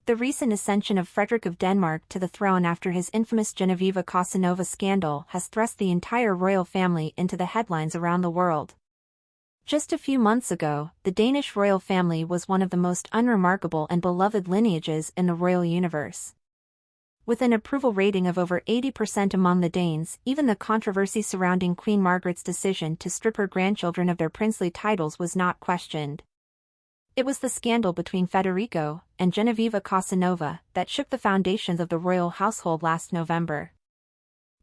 The recent ascension of Frederick of Denmark to the throne after his infamous Genoveva Casanova scandal has thrust the entire royal family into the headlines around the world. Just a few months ago, the Danish royal family was one of the most unremarkable and beloved lineages in the royal universe. With an approval rating of over 80% among the Danes, even the controversy surrounding Queen Margaret's decision to strip her grandchildren of their princely titles was not questioned. It was the scandal between Frederico and Genoveva Casanova that shook the foundations of the royal household last November.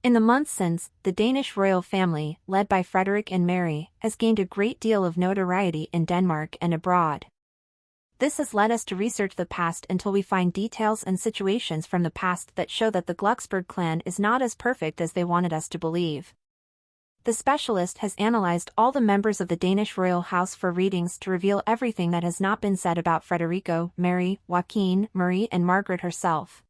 In the months since, the Danish royal family, led by Frederick and Mary, has gained a great deal of notoriety in Denmark and abroad. This has led us to research the past until we find details and situations from the past that show that the Glucksburg clan is not as perfect as they wanted us to believe. The specialist has analyzed all the members of the Danish Royal House for readings to reveal everything that has not been said about Frederico, Mary, Joaquin, Marie and Margaret herself.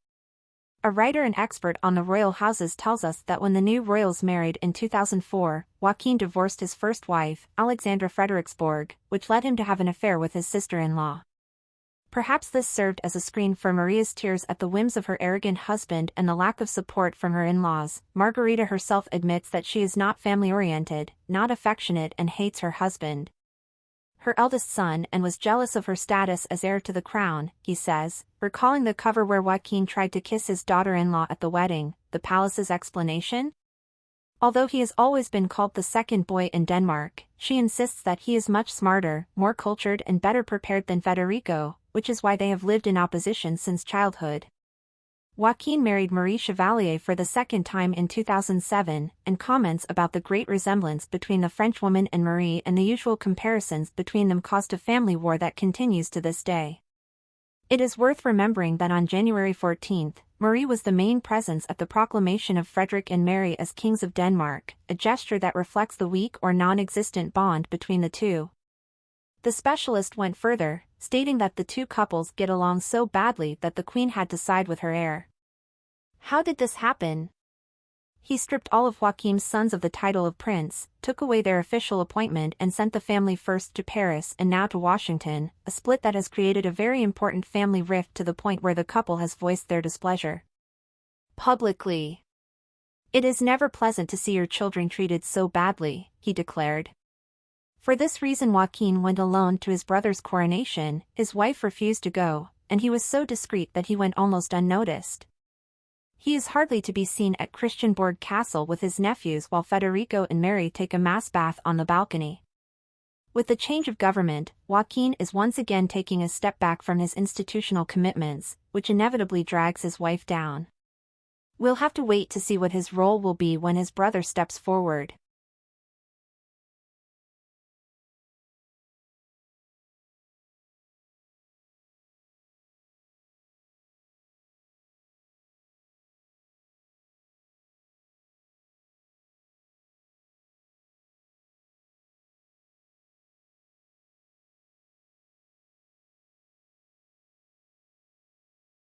A writer and expert on the royal houses tells us that when the new royals married in 2004, Joaquin divorced his first wife, Alexandra Frederiksborg, which led him to have an affair with his sister-in-law. Perhaps this served as a screen for Maria's tears at the whims of her arrogant husband and the lack of support from her in-laws. Margarita herself admits that she is not family-oriented, not affectionate and hates her husband. Her eldest son and was jealous of her status as heir to the crown, he says, recalling the cover where Joaquin tried to kiss his daughter-in-law at the wedding. The palace's explanation? Although he has always been called the second boy in Denmark, she insists that he is much smarter, more cultured and better prepared than Frederico, which is why they have lived in opposition since childhood. Joaquin married Marie Chevalier for the second time in 2007, and comments about the great resemblance between the Frenchwoman and Marie and the usual comparisons between them caused a family war that continues to this day. It is worth remembering that on January 14, Marie was the main presence at the proclamation of Frederick and Mary as kings of Denmark, a gesture that reflects the weak or non-existent bond between the two. The specialist went further, stating that the two couples get along so badly that the queen had to side with her heir. How did this happen? He stripped all of Joachim's sons of the title of prince, took away their official appointment and sent the family first to Paris and now to Washington, a split that has created a very important family rift to the point where the couple has voiced their displeasure publicly. "It is never pleasant to see your children treated so badly," he declared. For this reason Joaquin went alone to his brother's coronation. His wife refused to go, and he was so discreet that he went almost unnoticed. He is hardly to be seen at Christianborg Castle with his nephews while Frederico and Mary take a mass bath on the balcony. With the change of government, Joaquin is once again taking a step back from his institutional commitments, which inevitably drags his wife down. We'll have to wait to see what his role will be when his brother steps forward.